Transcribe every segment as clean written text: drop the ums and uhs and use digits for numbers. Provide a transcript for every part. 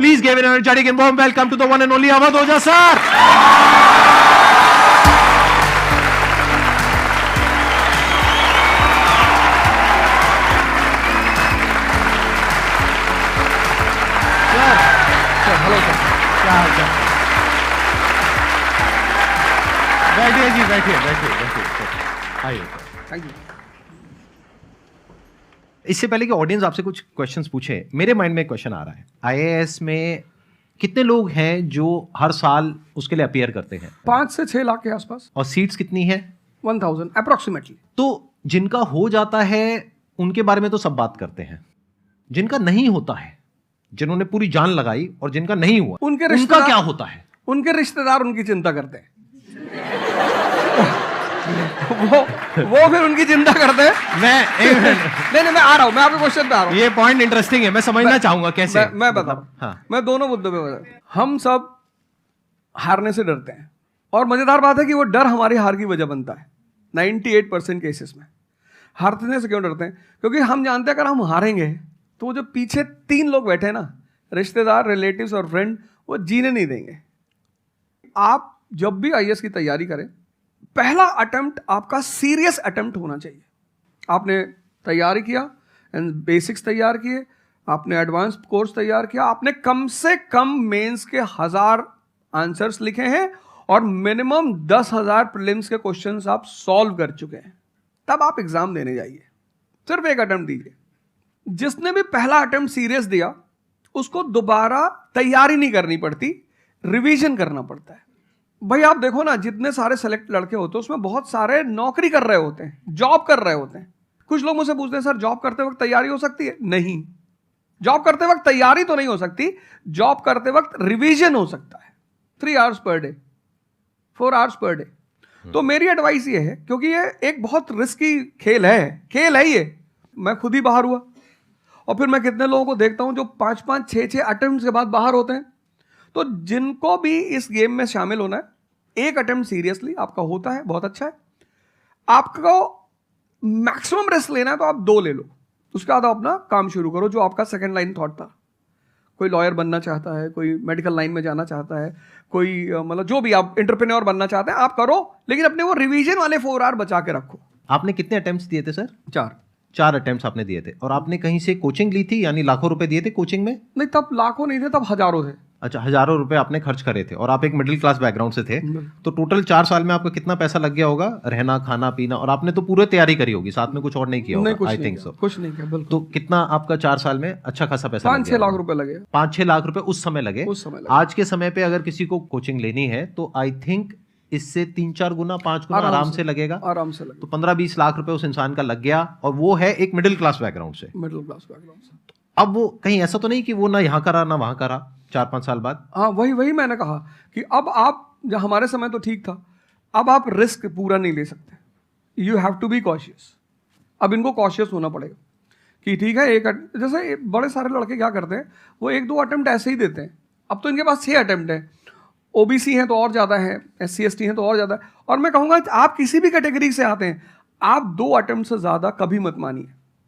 Please give an energetic and warm welcome to the one and only Awadh Oja sir. Sir hello sir, क्या हाल चाल? बैठिए जी, बैठिए। आइए। Thank you. इससे पहले कि ऑडियंस आपसे कुछ क्वेश्चंस पूछे, मेरे माइंड में एक क्वेश्चन आ रहा है। आईएएस में कितने लोग हैं जो हर साल उसके लिए अपीयर करते हैं? 5 से 6 लाख के आसपास। और सीट्स कितनी है? 1000 अप्रोक्सीमेटली। तो जिनका हो जाता है उनके बारे में तो सब बात करते हैं, जिनका नहीं होता है, जिन्होंने पूरी जान लगाई और जिनका नहीं हुआ, उनका क्या होता है? उनके रिश्तेदार उनकी चिंता करते हैं। वो फिर उनकी चिंता करते हैं। नहीं मैं आ रहा हूं, मैं आपके क्वेश्चन पे आ रहा हूं। ये पॉइंट इंटरेस्टिंग है, मैं समझना चाहूंगा कैसे। मैं बताऊं। हाँ। मैं दोनों मुद्दों पे बता। हम सब हारने से डरते हैं, और मजेदार बात है कि वो डर हमारी हार की वजह बनता है। 98% केसेस में हारने से क्यों डरते हैं? क्योंकि हम जानते हैं अगर हम हारेंगे तो वो जो पीछे 3 लोग बैठे हैं ना, रिश्तेदार, रिलेटिव्स और फ्रेंड, वो जीने नहीं देंगे। आप जब भी आईएएस की तैयारी करें, पहला अटेम्प्ट आपका सीरियस अटेम्प्ट होना चाहिए। आपने तैयारी किया, बेसिक्स तैयार किए, आपने एडवांस कोर्स तैयार किया, आपने कम से कम मेंस के 1000 आंसर्स लिखे हैं और मिनिमम 10,000 प्रीलिम्स के क्वेश्चंस आप सॉल्व कर चुके हैं, तब आप एग्जाम देने जाइए। सिर्फ एक अटेम्प्ट दीजिए। जिसने भी पहला अटेम्प्ट सीरियस दिया उसको दोबारा तैयारी नहीं करनी पड़ती, रिवीजन करना पड़ता है। भाई आप देखो ना, जितने सारे सेलेक्ट लड़के होते हैं उसमें बहुत सारे नौकरी कर रहे होते हैं, जॉब कर रहे होते हैं। कुछ लोग मुझसे पूछते हैं सर जॉब करते वक्त तैयारी हो सकती है? नहीं, जॉब करते वक्त तैयारी तो नहीं हो सकती, जॉब करते वक्त रिवीजन हो सकता है। 3 hours per day, 4 hours per day. तो मेरी एडवाइस ये है, क्योंकि ये एक बहुत रिस्की खेल है ये। मैं खुद ही बाहर हुआ, और फिर मैं कितने लोगों को देखता हूं जो 5-5, 6-6 अटेम्प्ट के बाद बाहर होते हैं। तो जिनको भी इस गेम में शामिल होना है, एक अटेम्प्ट सीरियसली आपका होता है, बहुत अच्छा है। आपको मैक्सिमम रिस्क लेना है तो आप 2 ले लो, उसके बाद आप अपना काम शुरू करो जो आपका सेकंड लाइन थॉट था। कोई लॉयर बनना चाहता है, कोई मेडिकल लाइन में जाना चाहता है, कोई मतलब जो भी आप एंटरप्रेन्योर बनना चाहते हैं आप करो, लेकिन अपने वो रिवीजन वाले 4 आवर बचा के रखो। आपने कितने अटेम्प्ट्स दिए थे सर? 4 अटेम्प्ट्स आपने दिए थे। और आपने कहीं से कोचिंग ली थी, यानी लाखों रुपए दिए थे कोचिंग में? नहीं, तब लाखों नहीं थे, तब हजारों थे। अच्छा, हजारों रुपए आपने खर्च करे थे, और आप एक मिडिल क्लास बैकग्राउंड से थे। तो टोटल 4 साल में आपका कितना पैसा लग गया होगा? रहना, खाना, पीना, और आपने तो पूरी तैयारी करी होगी, साथ में कुछ और नहीं किया होगा? I think so. कुछ नहीं किया, बिल्कुल। तो कितना आपका 4 साल में अच्छा खासा पैसा? 5-6 लाख रुपए लगे। 5-6 लाख रुपए उस समय लगे। आज के समय पे अगर किसी को कोचिंग लेनी है तो आई थिंक इससे 3-4 गुना, 5 गुना आराम से लगेगा। तो 15-20 लाख रुपए उस इंसान का लग गया, और वो है एक मिडिल क्लास बैकग्राउंड से। अब वो कहीं ऐसा तो नहीं कि वो ना यहाँ करा ना वहां करा 4-5 साल बाद? हाँ, वही मैंने कहा कि अब आप, जब हमारे समय तो ठीक था, अब आप रिस्क पूरा नहीं ले सकते। You have to be cautious. अब इनको कॉशियस होना पड़ेगा कि ठीक है, जैसे बड़े सारे लड़के क्या करते हैं, वो 1-2 अटेम्प्ट ऐसे ही देते हैं। अब तो इनके पास 6 अटेम्प्ट हैं। ओबीसी हैं तो और ज़्यादा है, SC ST हैं तो और ज़्यादा है। और मैं कहूँगा आप किसी भी कैटेगरी से आते हैं, आप 2 अटेम्प्ट से ज़्यादा कभी मत मानिए।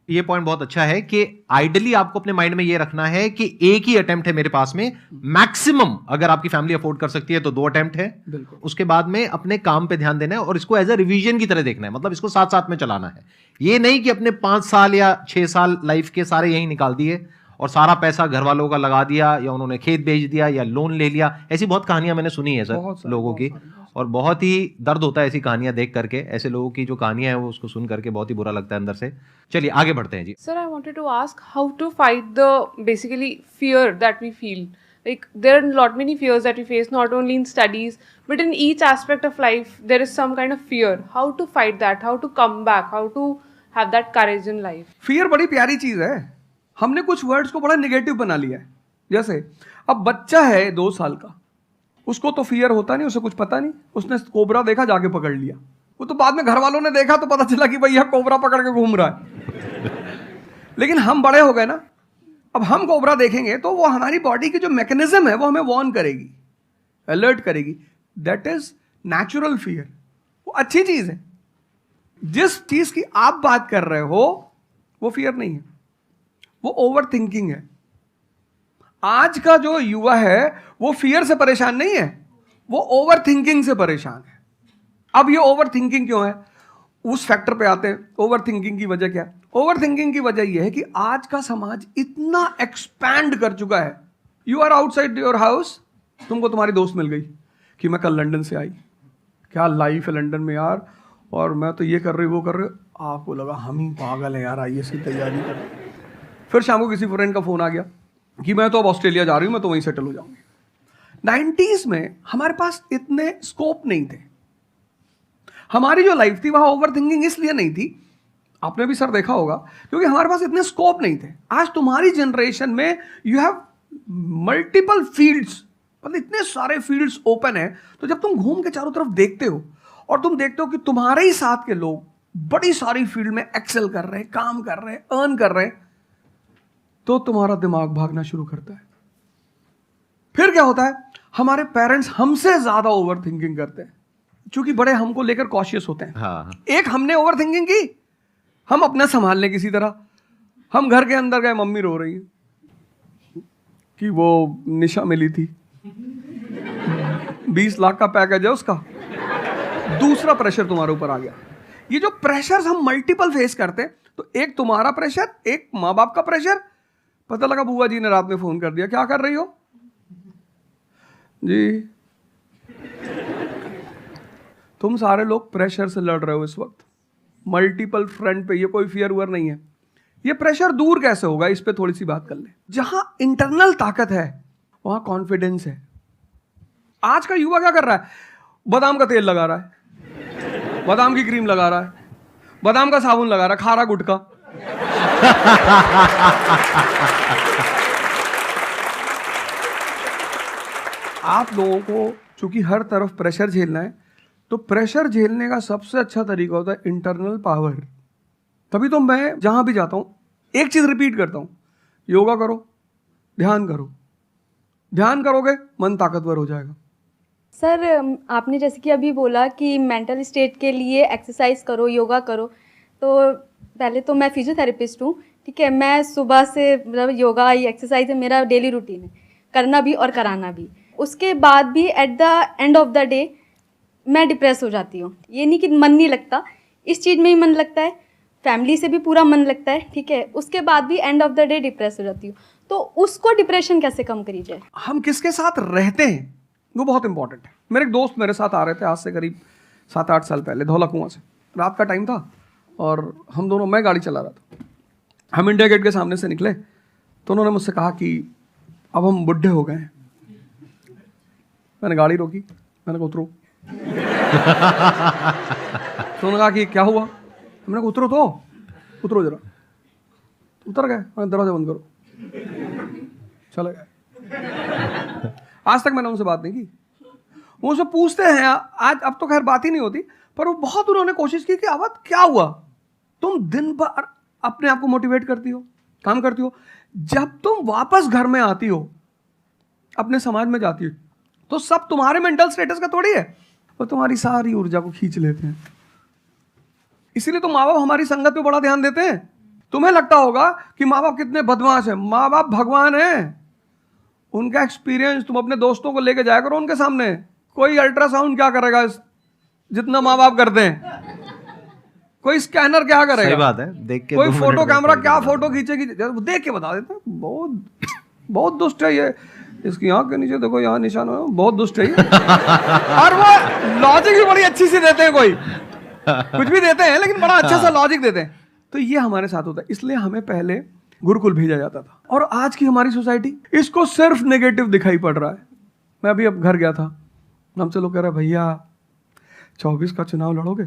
ये पॉइंट बहुत अच्छा है कि आइडियली आपको अपने माइंड में ये रखना है कि एक ही अटेम्प्ट है मेरे पास में, मैक्सिमम अगर आपकी फैमिली अफोर्ड कर सकती है तो 2 अटेम्प्ट है। उसके बाद में अपने काम पे ध्यान देना है, और इसको एज अ रिवीजन की तरह देखना है, मतलब इसको साथ साथ में चलाना है। ये नहीं कि अपने 5 साल या 6 साल लाइफ के सारे यहीं निकाल दिए और सारा पैसा घर वालों का लगा दिया, या उन्होंने खेत बेच दिया, या लोन ले लिया। ऐसी बहुत कहानियां मैंने सुनी है सर लोगों की, और बहुत ही दर्द होता है ऐसी कहानियां देख करके। ऐसे लोगों की जो कहानियां हैं वो उसको सुन करके बहुत ही बुरा लगता है अंदर से। चलिए आगे बढ़ते हैं जी। Sir, I wanted to ask how to fight the basically fear that we feel. Like there are lot many fears that we face, not only in studies but in each aspect of life. There is some kind of fear. How to fight that? How to come back? How to have that courage in life? Fear बड़ी प्यारी चीज है। हमने कुछ words को बड़ा negative बना लिया है। जैसे अब बच्चा है 2 साल का, उसको तो फियर होता नहीं, उसे कुछ पता नहीं, उसने कोबरा देखा जाके पकड़ लिया। वो तो बाद में घर वालों ने देखा तो पता चला कि भैया कोबरा पकड़ के घूम रहा है। लेकिन हम बड़े हो गए ना, अब हम कोबरा देखेंगे तो वो हमारी बॉडी की जो मैकेनिज्म है वो हमें वार्न करेगी, अलर्ट करेगी। That is natural fear. वो अच्छी चीज है। जिस चीज की आप बात कर रहे हो वो फियर नहीं है, वो ओवर थिंकिंग है। आज का जो युवा है वो फियर से परेशान नहीं है, वो ओवर थिंकिंग से परेशान है। अब ये ओवर थिंकिंग क्यों है, उस फैक्टर पे आते हैं। ओवर थिंकिंग की वजह क्या है? ओवर थिंकिंग की वजह यह है कि आज का समाज इतना एक्सपैंड कर चुका है। You are outside your house, तुमको तुम्हारी दोस्त मिल गई कि मैं कल लंदन से आई, क्या लाइफ है लंदन में यार, और मैं तो ये कर रही वो कर रही। आपको लगा हम ही पागल है यार, आईएएस की तैयारी कर रहे। फिर शाम को किसी फ्रेंड का फोन आ गया कि मैं तो अब ऑस्ट्रेलिया जा रही हूँ, मैं तो वहीं सेटल हो जाऊंगी। 90s में हमारे पास इतने स्कोप नहीं थे। हमारी जो लाइफ थी वहां ओवर थिंकिंग इसलिए नहीं थी, आपने भी सर देखा होगा, क्योंकि हमारे पास इतने स्कोप नहीं थे। आज तुम्हारी जनरेशन में यू हैव मल्टीपल फील्ड्स, मतलब इतने सारे फील्ड्स ओपन है। तो जब तुम घूम के चारों तरफ देखते हो और तुम देखते हो कि तुम्हारे ही साथ के लोग बड़ी सारी फील्ड में एक्सेल कर रहे हैं, काम कर रहे हैं, अर्न कर रहे हैं, तो तुम्हारा दिमाग भागना शुरू करता है। फिर क्या होता है, हमारे पेरेंट्स हमसे ज्यादा ओवर थिंकिंग करते हैं, क्योंकि बड़े हमको लेकर कॉशियस होते हैं। हाँ। एक हमने ओवर थिंकिंग की, हम अपना संभाल लें किसी तरह। हम घर के अंदर गए, मम्मी रो रही है कि वो निशा मिली थी, 20 लाख का पैकेज है उसका। दूसरा प्रेशर तुम्हारे ऊपर आ गया। ये जो प्रेशर्स हम मल्टीपल फेस करते हैं, तो एक तुम्हारा प्रेशर, एक माँ बाप का प्रेशर। पता लगा बुआ जी ने रात में फोन कर दिया, क्या कर रही हो जी? तुम सारे लोग प्रेशर से लड़ रहे हो इस वक्त, मल्टीपल फ्रंट पे। ये कोई फियर वुअर नहीं है। ये प्रेशर दूर कैसे होगा, इस पे थोड़ी सी बात कर ले। जहां इंटरनल ताकत है वहां कॉन्फिडेंस है। आज का युवा क्या कर रहा है? बादाम का तेल लगा रहा है, बादाम की क्रीम लगा रहा है, बादाम का साबुन लगा रहा है, खा रहा गुटखा। आप लोगों को चूंकि हर तरफ प्रेशर झेलना है, तो प्रेशर झेलने का सबसे अच्छा तरीका होता है इंटरनल पावर। तभी तो मैं जहां भी जाता हूं एक चीज रिपीट करता हूं, योगा करो, ध्यान करो। ध्यान करोगे मन ताकतवर हो जाएगा। सर, आपने जैसे कि अभी बोला कि मेंटल स्टेट के लिए एक्सरसाइज करो, योगा करो। तो पहले तो मैं फिजियोथेरेपिस्ट हूँ, ठीक है। मैं सुबह से मतलब योगा एक्सरसाइज है मेरा डेली रूटीन है, करना भी और कराना भी। उसके बाद भी at the end of the day मैं डिप्रेस हो जाती हूँ। ये नहीं कि मन नहीं लगता, इस चीज़ में ही मन लगता है, फैमिली से भी पूरा मन लगता है, ठीक है। उसके बाद भी end of the day depress हो जाती हूँ। तो उसको डिप्रेशन कैसे कम करी जाए? हम किसके साथ रहते हैं वो बहुत इंपॉर्टेंट है। मेरे एक दोस्त मेरे साथ आ रहे थे आज से करीब 7-8 साल पहले, धौला कुआं से। रात का टाइम था और हम दोनों, मैं गाड़ी चला रहा था, हम इंडिया गेट के सामने से निकले तो उन्होंने मुझसे कहा कि अब हम बुढ़े हो गए हैं। मैंने गाड़ी रोकी, मैंने कहा उतरो। तो उन्होंने कहा कि क्या हुआ? मैंने कहा उतरो, तो उतरो जरा। उतर गए, मैंने दरवाजा बंद करो, चले गए। आज तक मैंने उनसे बात नहीं की। वो उनसे पूछते हैं आज, अब तो खैर बात ही नहीं होती, पर वो बहुत उन्होंने कोशिश की कि अवध क्या हुआ? तुम दिन भर अपने आप को मोटिवेट करती हो, काम करती हो, जब तुम वापस घर में आती हो, अपने समाज में जाती हो, तो सब तुम्हारे मेंटल स्टेटस का थोड़ी है, वो तुम्हारी सारी ऊर्जा को खींच लेते हैं। इसीलिए तो माँ बाप हमारी संगत पे बड़ा ध्यान देते हैं। तुम्हें लगता होगा कि माँ बाप कितने बदमाश हैं, माँ बाप भगवान हैं। उनका एक्सपीरियंस तुम अपने दोस्तों को लेके जाया करो उनके सामने। कोई अल्ट्रासाउंड क्या करेगा जितना माँ बाप करते हैं, कोई स्कैनर क्या करेगा, सही बात है, देख के कोई 2 फोटो मिनट कैमरा में क्या फोटो खींचेगी, देख के बता देते हैं। बहुत बहुत दुष्ट है ये, इसकी आंख के नीचे देखो यहाँ निशान है, बहुत दुष्ट है ये। और वो लॉजिक भी बड़ी अच्छी सी देते हैं, कोई कुछ भी देते हैं लेकिन बड़ा अच्छा सा लॉजिक देते हैं। तो ये हमारे साथ होता है। इसलिए हमें पहले गुरुकुल भेजा जाता था, और आज की हमारी सोसाइटी इसको सिर्फ नेगेटिव दिखाई पड़ रहा है। मैं अभी अब घर गया था, हमसे लोग कह रहे भैया 24 का चुनाव लड़ोगे?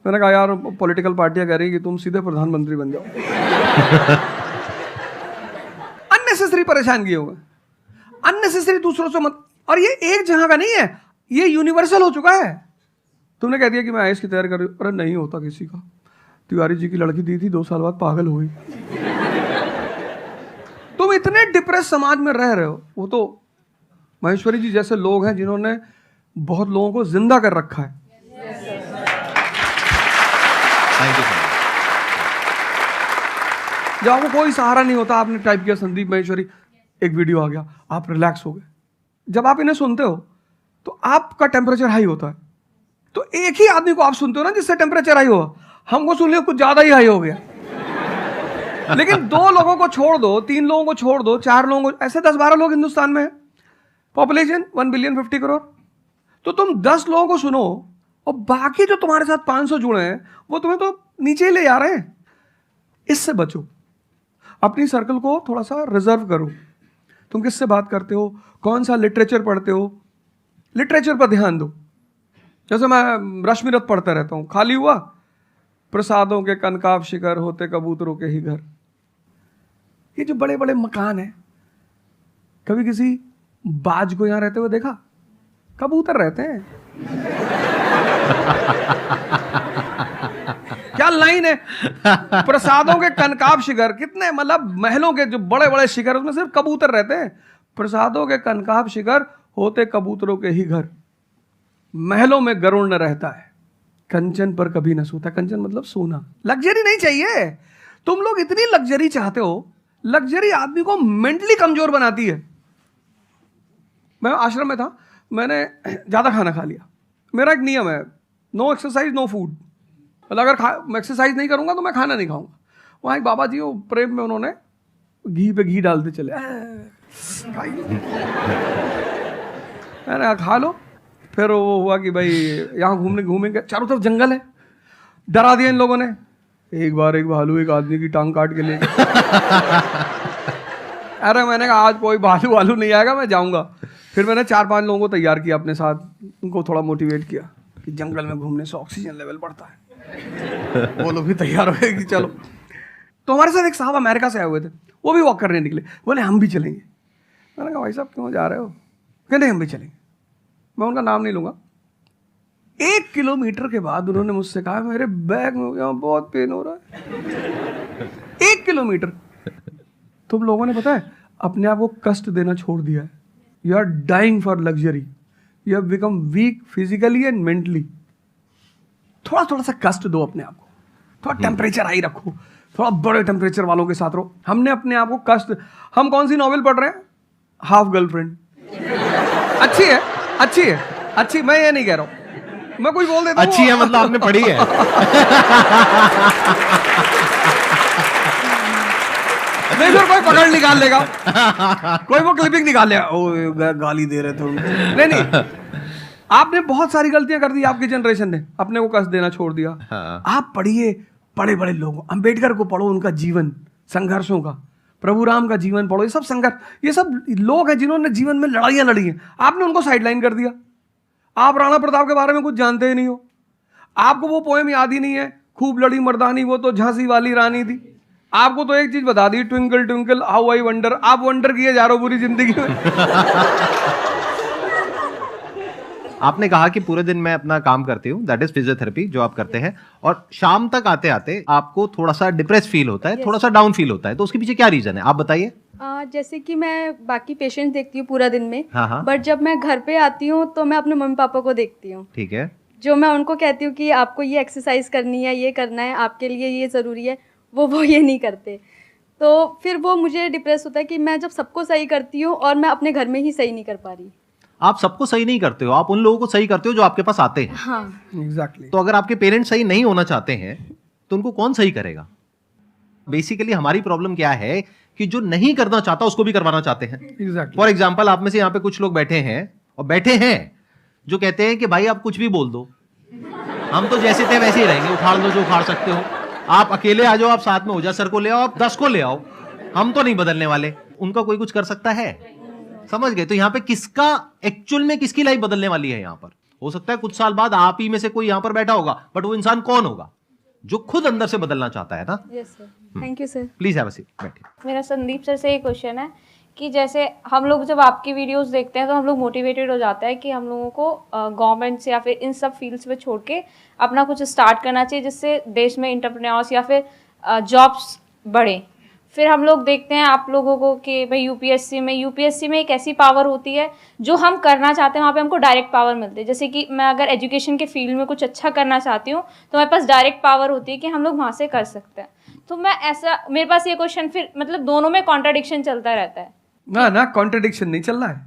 मैंने कहा यार पॉलिटिकल पार्टियां कह रही कि तुम सीधे प्रधानमंत्री बन जाओ। अननेसेसरी परेशान किए हुए, अननेसेसरी दूसरों से मत। और ये एक जगह का नहीं है, ये यूनिवर्सल हो चुका है। तुमने कह दिया कि मैं आईएएस की तैयारी कर रही हूँ, अरे नहीं होता किसी का। तिवारी जी की लड़की दी थी, 2 साल बाद पागल हो गई। तुम इतने डिप्रेस समाज में रह रहे हो। वो तो महेश्वरी जी जैसे लोग हैं जिन्होंने बहुत लोगों को जिंदा कर रखा है। Thank you. जब आपको कोई सहारा नहीं होता, आपने टाइप किया संदीप महेश्वरी, एक वीडियो आ गया, आप रिलैक्स हो गए। जब आप इन्हें सुनते हो तो आपका टेम्परेचर हाई होता है। तो एक ही आदमी को आप सुनते हो ना जिससे टेम्परेचर हाई हुआ, हमको सुन लिया कुछ ज्यादा ही हाई हो गया। लेकिन 2 लोगों को छोड़ दो, 3 लोगों को छोड़ दो, 4 लोगों को, ऐसे 10-12 लोग हिंदुस्तान में है, पॉपुलेशन 1 बिलियन 50 करोड़। तो तुम 10 लोगों को सुनो और बाकी जो तुम्हारे साथ 500 जुड़े हैं वो तुम्हें तो नीचे ही ले जा रहे हैं। इससे बचो, अपनी सर्कल को थोड़ा सा रिजर्व करो। तुम किससे बात करते हो, कौन सा लिटरेचर पढ़ते हो, लिटरेचर पर ध्यान दो। जैसे मैं रश्मिरथ पढ़ता रहता हूँ, खाली हुआ, प्रसादों के कनकाब शिखर होते कबूतरों के ही घर। ये जो बड़े बड़े मकान हैं, कभी किसी बाज को यहां रहते हुए देखा? कबूतर रहते हैं। क्या लाइन है, प्रसादों के कनकाब शिखर, कितने मतलब महलों के जो बड़े बड़े शिखर, उसमें सिर्फ कबूतर रहते हैं। प्रसादों के कनकाब शिखर होते कबूतरों के ही घर, महलों में गरुड़ न रहता है, कंचन पर कभी न सोता। कंचन मतलब सोना। लग्जरी नहीं चाहिए। तुम लोग इतनी लग्जरी चाहते हो, लग्जरी आदमी को मेंटली कमजोर बनाती है। मैं आश्रम में था, मैंने ज्यादा खाना खा लिया। मेरा एक नियम है, नो एक्सरसाइज नो फूड। मतलब अगर मैं एक्सरसाइज नहीं करूंगा तो मैं खाना नहीं खाऊंगा। वहाँ एक बाबा जी, वो प्रेम में उन्होंने घी पे घी डालते चले, मैंने कहा खा लो। फिर वो हुआ कि भाई यहाँ घूमेंगे, चारों तरफ जंगल है, डरा दिया इन लोगों ने। एक बार एक भालू एक आदमी की टांग काट के ले गया। अरे मैंने कहा आज कोई भालू वालू नहीं आएगा, मैं जाऊंगा। फिर मैंने 4-5 लोगों को तैयार किया अपने साथ, उनको थोड़ा मोटिवेट किया कि जंगल में घूमने से ऑक्सीजन लेवल बढ़ता है। वो लोग भी तैयार हो गए कि चलो। तो हमारे साथ एक साहब अमेरिका से आए हुए थे, वो भी वॉक करने निकले, बोले हम भी चलेंगे। मैंने कहा भाई साहब क्यों जा रहे हो? कहते हम भी चलेंगे। मैं उनका नाम नहीं लूंगा। 1 किलोमीटर के बाद उन्होंने मुझसे कहा मेरे बैग में यहाँ बहुत पेन हो रहा है। 1 किलोमीटर। तुम लोगों ने पता है अपने आप को कष्ट देना छोड़ दिया है। You are dying for luxury, you have become weak physically and mentally. थोड़ा थोड़ा सा कष्ट दो अपने आप को, थोड़ा टेम्परेचर हाई रखो, थोड़ा बड़े टेम्परेचर वालों के साथ रहो। हमने अपने आप को कष्ट, हम कौन सी नॉवेल पढ़ रहे हैं? Half girlfriend. अच्छी है, अच्छी है, अच्छी, मैं ये नहीं कह रहा हूं, मैं कुछ बोल देता हूं। अच्छी है मतलब आपने पढ़ी है। नहीं फिर कोई पकड़ निकाल लेगा, कोई वो क्लिपिंग निकाल लेगा, ओ गाली दे रहे थे उनको। नहीं, आपने बहुत सारी गलतियां कर दी, आपकी जनरेशन ने अपने को कष्ट देना छोड़ दिया। हाँ। आप पढ़िए बड़े बड़े लोगों, अंबेडकर को पढ़ो, उनका जीवन संघर्षों का, प्रभु राम का जीवन पढ़ो। ये सब संघर्ष, ये सब लोग हैं जिन्होंने जीवन में लड़ाइयां लड़ी हैं। आपने उनको साइडलाइन कर दिया। आप राणा प्रताप के बारे में कुछ जानते ही नहीं हो, आपको वो पोएम याद ही नहीं है, खूब लड़ी मर्दानी वो तो झांसी वाली रानी थी। आपको तो एक चीज बता दी, twinkle twinkle how I wonder. आप वंडर किए जा रहे हो पूरी जिंदगी में। आपने कहा कि पूरे दिन मैं अपना काम करती हूँ, दैट इज फिजियोथेरेपी जो आप करते हैं, और शाम तक आते आते आपको थोड़ा सा डिप्रेस फील होता है, थोड़ा सा डाउन फील होता है, तो उसके पीछे क्या रीजन है आप बताइए। जैसे कि मैं बाकी पेशेंट्स देखती हूँ पूरा दिन में, हाँ। बट जब मैं घर पे आती हूँ तो मैं अपने मम्मी पापा को देखती हूँ। ठीक है। जो मैं उनको कहती हूँ कि आपको ये एक्सरसाइज करनी है, ये करना है, आपके लिए ये ज़रूरी है, वो ये नहीं करते। तो फिर वो मुझे डिप्रेस होता है कि मैं जब सबको सही करती हूँ और मैं अपने घर में ही सही नहीं कर पा रही। आप सबको सही नहीं करते हो, आप उन लोगों को सही करते हो जो आपके पास आते हैं। हाँ एग्जैक्टली। तो अगर आपके पेरेंट्स सही नहीं होना चाहते हैं तो उनको कौन सही करेगा? बेसिकली हमारी प्रॉब्लम क्या है कि जो नहीं करना चाहता उसको भी करवाना चाहते हैं। एग्जैक्टली। फॉर एग्जाम्पल आप में से यहाँ पे कुछ लोग बैठे हैं और बैठे हैं जो कहते हैं कि भाई आप कुछ भी बोल दो, हम तो जैसे थे वैसे ही रहेंगे, उखाड़ लो जो उखाड़ सकते हो, आप अकेले आ जाओ, आप साथ में ओझा सर को ले आओ, आप 10 को ले आओ, हम तो नहीं बदलने वाले। उनका कोई कुछ कर सकता है? समझ गए? तो यहाँ पे किसका एक्चुअल में किसकी लाइफ बदलने वाली है? यहाँ पर हो सकता है कुछ साल बाद आप ही में से कोई यहाँ पर बैठा होगा, बट वो इंसान कौन होगा? जो खुद अंदर से बदलना चाहता है ना। Yes sir, thank you sir. Please have a seat, बैठिए। मेरा संदीप सर से ये क्वेश्चन है कि जैसे हम लोग जब आपकी वीडियोस देखते हैं तो हम लोग मोटिवेटेड हो जाता है कि हम लोगों को गवर्नमेंट से या फिर इन सब फील्ड्स में छोड़ के अपना कुछ स्टार्ट करना चाहिए जिससे देश में एंटरप्रेन्योर्स या फिर जॉब्स बढ़े। फिर हम लोग देखते हैं आप लोगों को कि भाई यूपीएससी में एक ऐसी पावर होती है जो हम करना चाहते हैं वहाँ पे हमको डायरेक्ट पावर मिलती है। जैसे कि मैं अगर एजुकेशन के फील्ड में कुछ अच्छा करना चाहती हूँ तो मेरे पास डायरेक्ट पावर होती है कि हम लोग वहाँ से कर सकते हैं। तो मैं ऐसा, मेरे पास ये क्वेश्चन फिर मतलब दोनों में कॉन्ट्राडिक्शन चलता रहता है। ना कॉन्ट्रडिक्शन नहीं चल रहा है,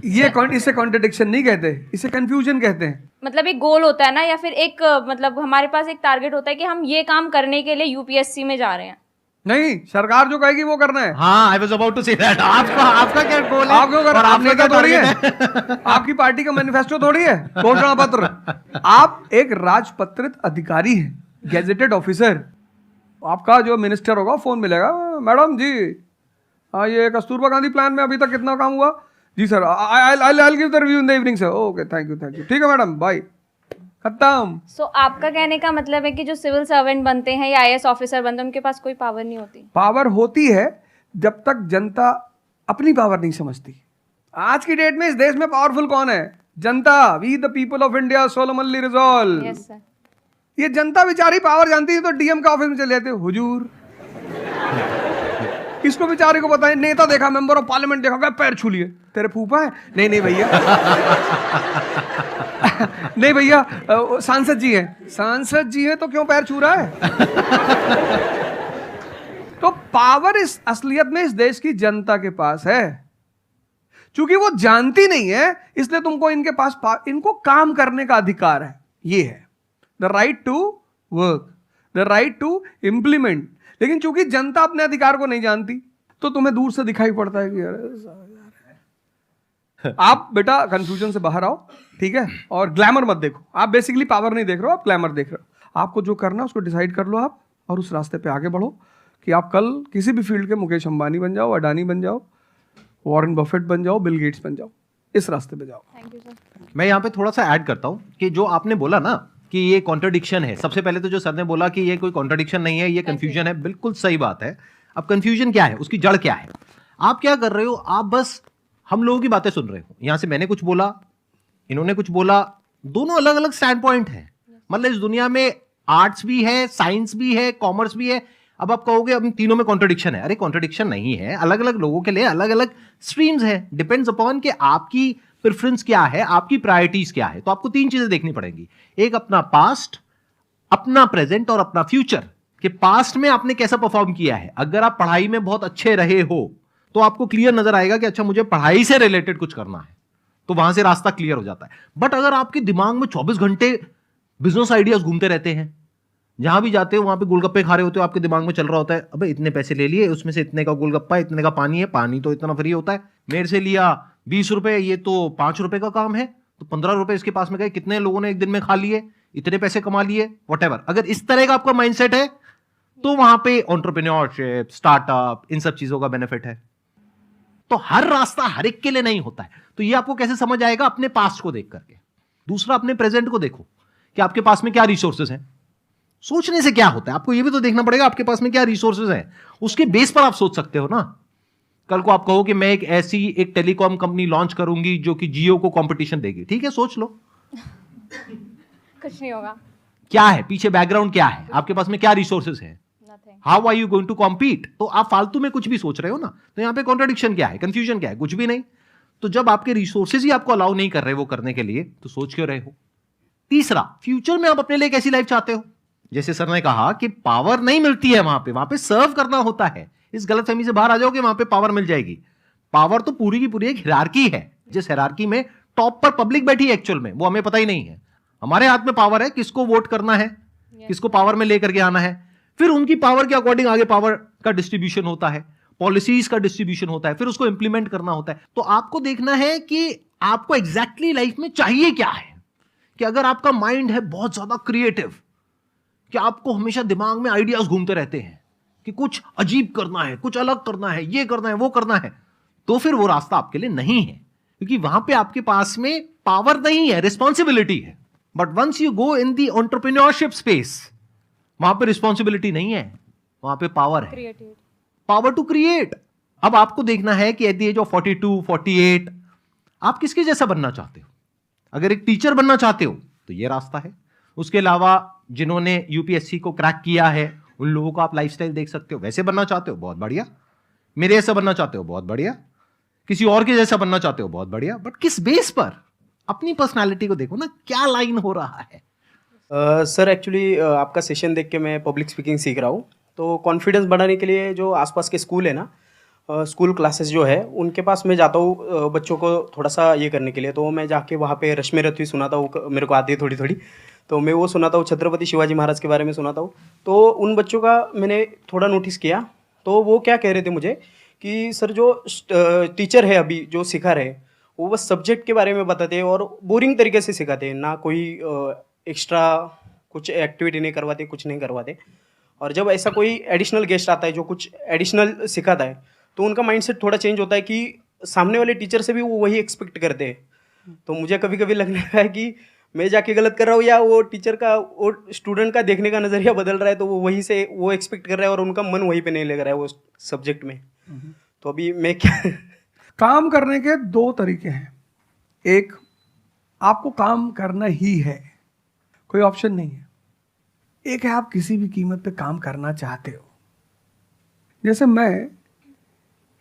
इसे कॉन्ट्रडिक्शन नहीं कहते, इसे कंफ्यूजन कहते हैं। मतलब एक गोल होता है ना, या फिर एक मतलब हमारे पास एक टारगेट होता है कि हम ये काम करने के लिए यूपीएससी में जा रहे हैं। नहीं, सरकार जो कहेगी वो करना है। हाँ, I was about to say that. आपका क्या गोल है? आप क्यों कर, और आपने आपका क्या क्या थोड़ी है, target आपकी पार्टी का मैनिफेस्टो थोड़ी है, घोषणा पत्र। आप एक राजपत्रित अधिकारी हैं, गेजेटेड ऑफिसर। आपका जो मिनिस्टर होगा फोन मिलेगा, मैडम जी ये कस्तूरबा गांधी प्लान में अभी तक कितना काम हुआ? जी sir, I give the review in the evening sir. Okay, thank you. ठीक है मैडम, बाय, खत्म। सो आपका कहने का मतलब है कि जो सिविल सर्वेंट बनते हैं या आईएएस ऑफिसर बनते हैं उनके पास कोई पावर नहीं होती? पावर होती है जब तक जनता अपनी पावर नहीं समझती। आज की डेट में इस देश में पावरफुल कौन है? जनता। We the people of India solemnly resolve. Yes sir. ये जनता बेचारी पावर जानती है तो डीएम का ऑफिस में चले जाते हैं, हुजूर। इसको बेचारे को बताएं, नेता देखा, मेंबर ऑफ पार्लियामेंट देखा, पैर छू लिए, तेरे फूफा है? नहीं भैया नहीं भैया, सांसद जी हैं। सांसद जी हैं तो क्यों पैर छू रहा है? तो पावर इस असलियत में इस देश की जनता के पास है। चूंकि वो जानती नहीं है, इसलिए तुमको इनके पास इनको काम करने का अधिकार है। ये है the right to work, the right to implement. लेकिन चूंकि जनता अपने अधिकार को नहीं जानती, तो तुम्हें दूर से दिखाई पड़ता है कि अरे आप बेटा कंफ्यूजन से बाहर आओ, ठीक है? और ग्लैमर मत देखो। आप बेसिकली पावर नहीं देख रहे हो, आप ग्लैमर देख रहे हो। आपको जो करना है उसको डिसाइड कर लो आप, और उस रास्ते पे आगे बढ़ो कि आप कल किसी भी फील्ड के मुकेश अंबानी बन जाओ, अडानी बन जाओ, वॉरेन बफेट बन जाओ, बिल गेट्स बन जाओ। इस रास्ते पे जाओ। Thank you sir. मैं यहाँ पे थोड़ा सा ऐड करता हूँ कि जो आपने बोला ना कि ये कॉन्ट्रडिक्शन है, सबसे पहले तो जो सर ने बोला कि ये कोई कॉन्ट्रडिक्शन नहीं है, ये कंफ्यूजन है, बिल्कुल सही बात है। अब कंफ्यूजन क्या है, उसकी जड़ क्या है? आप क्या कर रहे हो? आप बस हम लोगों की बातें सुन रहे हो। यहां से मैंने कुछ बोला, इन्होंने कुछ बोला, दोनों अलग अलग स्टैंड पॉइंट है। मतलब इस दुनिया में आर्ट्स भी है, साइंस भी है, कॉमर्स भी है। अब आप कहोगे अब इन तीनों में कॉन्ट्रडिक्शन है। अरे कॉन्ट्रडिक्शन नहीं है, अलग अलग लोगों के लिए अलग अलग स्ट्रीम्स है। डिपेंड्स अपॉन कि आपकी प्रेफरेंस क्या है, आपकी प्रायोरिटीज क्या है। तो आपको तीन चीजें देखनी पड़ेंगी, एक अपना पास्ट, अपना प्रेजेंट और अपना फ्यूचर। कि पास्ट में आपने कैसा परफॉर्म किया है। अगर आप पढ़ाई में बहुत अच्छे रहे हो तो आपको क्लियर नजर आएगा कि अच्छा मुझे पढ़ाई से रिलेटेड कुछ करना है, तो वहां से रास्ता क्लियर हो जाता है। बट अगर आपके दिमाग में 24 घंटे बिजनेस आइडियाज घूमते रहते हैं, जहां भी जाते हो वहां पे गोलगप्पे खा रहे होते हो, आपके दिमाग में चल रहा होता है अबे इतने पैसे ले लिए, उसमें से इतने का गोलगप्पा, इतने का पानी है, पानी तो इतना फ्री होता है, मेरे से लिया 20 रुपए, ये तो 5 रुपए का काम है, तो 15 रुपए इसके पास में गए, कितने लोगों ने एक दिन में खा लिए, इतने पैसे कमा लिए, व्हाटएवर। अगर इस तरह का आपका माइंडसेट है तो वहां पे एंटरप्रेन्योरशिप, स्टार्टअप, इन सब चीजों का बेनिफिट है। तो हर रास्ता हर एक के लिए नहीं होता है। तो ये आपको कैसे समझ आएगा? अपने पास्ट को देख करके। दूसरा, अपने प्रेजेंट को देखो कि आपके पास में क्या रिसोर्सेज हैं। सोचने से क्या होता है, आपको ये भी तो देखना पड़ेगा आपके पास में क्या रिसोर्सेज हैं। उसके बेस पर आप सोच सकते हो ना। कल को आप कहो कि मैं एक टेलीकॉम कंपनी लॉन्च करूंगी जो कि जियो को कंपटीशन देगी, ठीक है, सोच लो। कुछ नहीं होगा। क्या है पीछे, बैकग्राउंड क्या है, आपके पास में क्या रिसोर्सेज हैं, how are you going to compete. तो आप फालतू में कुछ भी सोच रहे हो ना। तो यहां पे कॉन्ट्रडिक्शन क्या है, कंफ्यूजन क्या है? कुछ भी नहीं। तो जब आपके रिसोर्सेज ही आपको अलाउ नहीं कर रहे वो करने के लिए, तो सोच क्यों रहे हो? तीसरा, फ्यूचर में आप अपने लिए कैसी लाइफ चाहते हो। जैसे सर ने कहा कि पावर नहीं मिलती है वहां पे सर्व करना होता है। इस गलतफहमी से बाहर आ जाओ कि वहां पे पावर मिल जाएगी। पावर तो पूरी की पूरी एक हिरार्की है, जिस हिरार्की में टॉप पर पब्लिक बैठी है एक्चुअल में, वो हमें पता ही नहीं है। हमारे हाथ में पावर है, किसको वोट करना है, किसको पावर में लेकर के आना है। फिर उनकी पावर के अकॉर्डिंग आगे पावर का डिस्ट्रीब्यूशन होता है, पॉलिसीज का डिस्ट्रीब्यूशन होता है, फिर उसको इंप्लीमेंट करना होता है। तो आपको देखना है कि आपको एग्जैक्टली लाइफ में चाहिए क्या है। कि अगर आपका माइंड है बहुत ज्यादा क्रिएटिव, कि आपको हमेशा दिमाग में आइडियाज घूमते रहते हैं कि कुछ अजीब करना है, कुछ अलग करना है, ये करना है, वो करना है, तो फिर वो रास्ता आपके लिए नहीं है। क्योंकि वहां पे आपके पास में पावर नहीं है, रिस्पॉन्सिबिलिटी है। But once you go in the entrepreneurship space, वहां पे रिस्पॉन्सिबिलिटी नहीं है, वहां पे पावर है, पावर टू क्रिएट। अब आपको देखना है कि एट द एज ऑफ 42, 48 आप किसके जैसा बनना चाहते हो। अगर एक टीचर बनना चाहते हो तो ये रास्ता है। उसके अलावा जिन्होंने यूपीएससी को क्रैक किया है उन लोगों का आप लाइफस्टाइल देख सकते हो। वैसे बनना चाहते हो, बहुत बढ़िया। मेरे जैसा बनना चाहते हो, बहुत बढ़िया। किसी और के जैसा बनना चाहते हो, बहुत बढ़िया। बट किस बेस पर? अपनी पर्सनालिटी को देखो ना, क्या लाइन हो रहा है। सर एक्चुअली आपका सेशन देख के मैं पब्लिक स्पीकिंग सीख रहा हूँ। तो कॉन्फिडेंस बढ़ाने के लिए जो आसपास के स्कूल है ना, स्कूल क्लासेस जो है उनके पास मैं जाता हूँ बच्चों को थोड़ा सा ये करने के लिए। तो मैं जाके वहाँ पे रश्मि रथवी सुनाता हूँ, मेरे को आती है थोड़ी थोड़ी, तो मैं वो सुनाता हूँ। छत्रपति शिवाजी महाराज के बारे में सुनाता हूँ। तो उन बच्चों का मैंने थोड़ा नोटिस किया, तो वो क्या कह रहे थे मुझे कि सर जो टीचर है अभी जो सिखा रहे वो बस सब्जेक्ट के बारे में बताते हैं और बोरिंग तरीके से सिखाते हैं, ना कोई एक्स्ट्रा कुछ एक्टिविटी नहीं करवाते, कुछ नहीं करवाते। और जब ऐसा कोई एडिशनल गेस्ट आता है जो कुछ एडिशनल सिखाता है तो उनका माइंडसेट थोड़ा चेंज होता है कि सामने वाले टीचर से भी वो वही एक्सपेक्ट करते हैं। तो मुझे कभी कभी लगने लगा है कि मैं जाके गलत कर रहा हूँ या वो टीचर का, वो स्टूडेंट का देखने का नज़रिया बदल रहा है, तो वो वहीं से वो एक्सपेक्ट कर रहा है और उनका मन वहीं पे नहीं लग रहा है वो सब्जेक्ट में। तो अभी मैं क्या काम करने के दो तरीके हैं। एक, आपको काम करना ही है, कोई ऑप्शन नहीं है। एक है आप किसी भी कीमत पे काम करना चाहते हो। जैसे मैं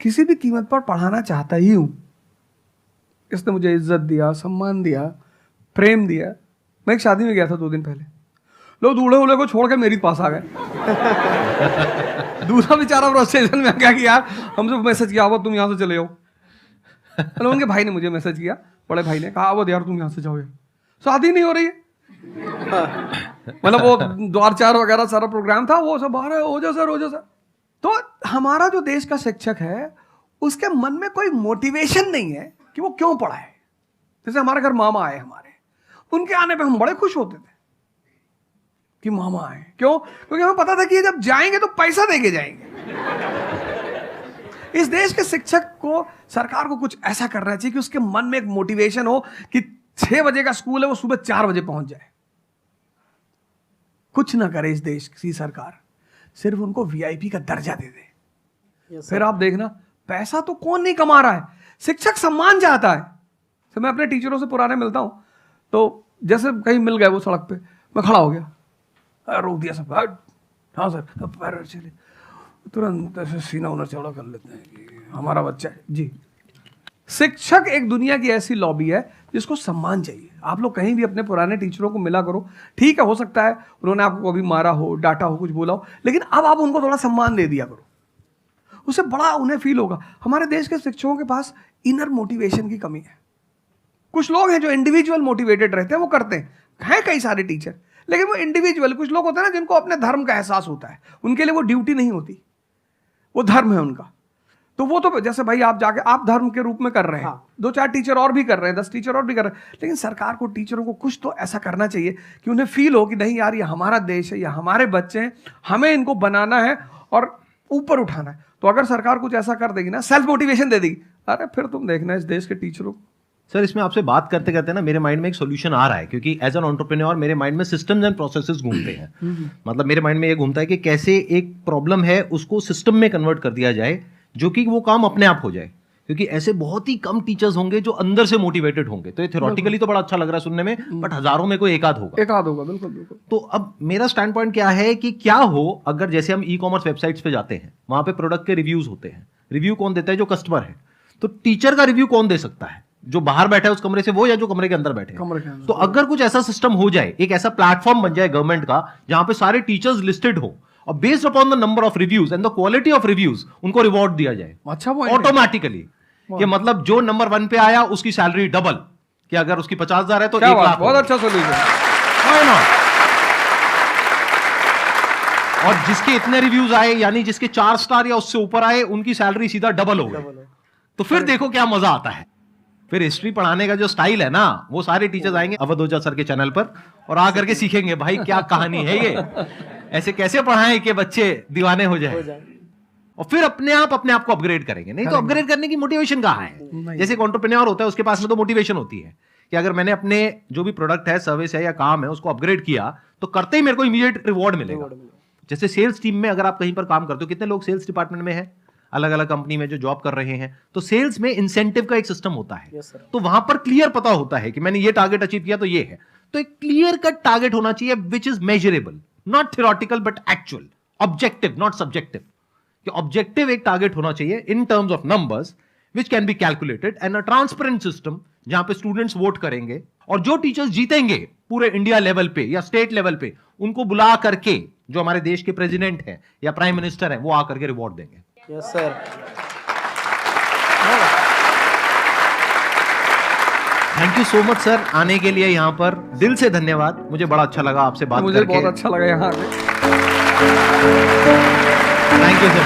किसी भी कीमत पर पढ़ाना चाहता ही हूं। इसने मुझे इज्जत दिया, सम्मान दिया, प्रेम दिया। मैं एक शादी में गया था 2 दिन पहले, लोग दूल्हे उल्हे को छोड़ के मेरे पास आ गए। दूसरा बेचारा फ्रस्ट्रेशन में आ गया कि यार हमसे मैसेज किया, तुम यहाँ से चले जाओ। मतलब उनके भाई ने मुझे मैसेज किया, बड़े भाई ने कहा, यार तुम यहाँ से जाओ, शादी नहीं हो रही है। मतलब वो द्वार चार वगैरह सारा प्रोग्राम था, वो सब बाहर हो जाओ सर। तो हमारा जो देश का शिक्षक है उसके मन में कोई मोटिवेशन नहीं है कि वो क्यों पढ़ाए। जैसे हमारे घर मामा आए, हमारे उनके आने पे हम बड़े खुश होते थे कि मामा आए। क्यों? क्योंकि हमें पता था कि ये जब जाएंगे तो पैसा देके जाएंगे। इस देश के शिक्षक को, सरकार को कुछ ऐसा करना चाहिए कि उसके मन में एक मोटिवेशन हो कि 6 बजे का स्कूल है, वो सुबह 4 बजे पहुंच जाए। कुछ ना करे इस देश की सरकार, सिर्फ उनको वीआईपी का दर्जा दे दे। फिर आप देखना, पैसा तो कौन नहीं कमा रहा है, शिक्षक सम्मान चाहता है। तो मैं अपने टीचरों से पुराने मिलता हूं, तो जैसे कहीं मिल गए वो सड़क पे, मैं खड़ा हो गया, रोक दिया सब, हाँ सर, पैर चले, तुरंत ऐसे सीना उन्हें चौड़ा कर लेते हैं कि हमारा बच्चा है जी। शिक्षक एक दुनिया की ऐसी लॉबी है जिसको सम्मान चाहिए। आप लोग कहीं भी अपने पुराने टीचरों को मिला करो, ठीक है, हो सकता है उन्होंने आपको कभी मारा हो, डांटा हो, कुछ बोला हो, लेकिन अब आप उनको थोड़ा सम्मान दे दिया करो, उससे बड़ा उन्हें फील होगा। हमारे देश के शिक्षकों के पास इनर मोटिवेशन की कमी है। कुछ लोग हैं जो इंडिविजुअल मोटिवेटेड रहते हैं, वो करते हैं कई सारे टीचर, लेकिन वो इंडिविजुअल। कुछ लोग होते हैं ना जिनको अपने धर्म का एहसास होता है, उनके लिए वो ड्यूटी नहीं होती, वो धर्म है उनका। तो वो तो जैसे भाई आप जाके आप धर्म के रूप में कर रहे हैं, हाँ। 2-4 टीचर और भी कर रहे हैं, 10 टीचर और भी कर रहे हैं, लेकिन सरकार को, टीचरों को कुछ तो ऐसा करना चाहिए कि उन्हें फील हो कि नहीं यार, ये हमारा देश है, ये हमारे बच्चे हैं, हमें इनको बनाना है और ऊपर उठाना है। तो अगर सरकार कुछ ऐसा कर देगी ना, सेल्फ मोटिवेशन दे देगी, अरे फिर तुम देखना इस देश के टीचरों को। सर, इसमें आपसे बात करते करते ना मेरे माइंड में एक सॉल्यूशन आ रहा है, क्योंकि एज एन एंटरप्रेन्योर मेरे माइंड में सिस्टम्स एंड प्रोसेसेस घूमते हैं। मतलब मेरे माइंड में ये घूमता है कि कैसे एक प्रॉब्लम है उसको सिस्टम में कन्वर्ट कर दिया जाए, जो कि वो काम अपने आप हो जाए। क्योंकि ऐसे बहुत ही कम टीचर्स होंगे जो अंदर से मोटिवेटेड होंगे। तो ये थ्योरेटिकली तो बड़ा अच्छा लग रहा है सुनने में, बट हजारों में कोई एक आध होगा। बिल्कुल। तो अब मेरा स्टैंड पॉइंट क्या है कि क्या हो अगर जैसे हम ई-कॉमर्स वेबसाइट्स पे जाते हैं, वहां पे प्रोडक्ट के रिव्यूज होते हैं। रिव्यू कौन देता है? जो कस्टमर है। तो टीचर का रिव्यू कौन दे सकता है? जो बाहर बैठा है उस कमरे से, वो या जो कमरे के अंदर बैठे हैं। तो अगर कुछ ऐसा सिस्टम हो जाए, एक ऐसा प्लेटफॉर्म बन जाए गवर्नमेंट का जहां पे सारे टीचर्स लिस्टेड हो और based upon the number of reviews and the quality of reviews उनको रिवॉर्ड दिया जाए अच्छा ऑटोमेटिकली, कि मतलब जो नंबर 1 पे आया उसकी सैलरी डबल, कि अगर उसकी 50,000 है तो 1 लाख। बहुत अच्छा सोल्यूशन। और जिसके इतने रिव्यूज आए, यानी जिसके 4 स्टार या उससे ऊपर आए, उनकी सैलरी सीधा डबल हो गई। तो फिर देखो क्या मजा आता है। फिर हिस्ट्री पढ़ाने का जो स्टाइल है ना, वो सारे टीचर्स आएंगे अवध ओझा सर के चैनल पर और आकर के सीखेंगे भाई क्या कहानी है ये, ऐसे कैसे पढ़ाएं कि बच्चे दीवाने हो जाए। और फिर अपने आप को अपग्रेड करेंगे। नहीं तो अपग्रेड करने की मोटिवेशन कहाँ है? जैसे एक एंटरप्रेन्योर होता है, उसके पास में तो मोटिवेशन होती है कि अगर मैंने अपने जो भी प्रोडक्ट है, सर्विस है या काम है, उसको अपग्रेड किया तो करते ही मेरे को इमीडिएट रिवॉर्ड मिलेगा। जैसे सेल्स टीम में अगर आप कहीं पर काम करते हो, कितने लोग सेल्स डिपार्टमेंट में है, अलग अलग कंपनी में जो जॉब कर रहे हैं, तो सेल्स में इंसेंटिव का एक सिस्टम होता है। तो वहां पर क्लियर पता होता है कि मैंने ये टारगेट अचीव किया तो ये है। तो एक क्लियर कट टारगेट होना चाहिए which is measurable, not theoretical but actual, objective not subjective. कि ऑब्जेक्टिव एक टारगेट होना चाहिए in terms of numbers which can be calculated, and a transparent system जहां पे स्टूडेंट्स वोट करेंगे और जो टीचर्स जीतेंगे पूरे इंडिया लेवल पे या स्टेट लेवल पे उनको बुला करके जो हमारे देश के प्रेसिडेंट हैं या प्राइम मिनिस्टर हैं वो आकर के रिवॉर्ड देंगे। Yes sir. Thank you so much sir आने के लिए यहाँ पर, दिल से धन्यवाद। मुझे बड़ा अच्छा लगा आपसे बात मुझे करके। बहुत अच्छा लगा यहाँ आके। Thank you sir.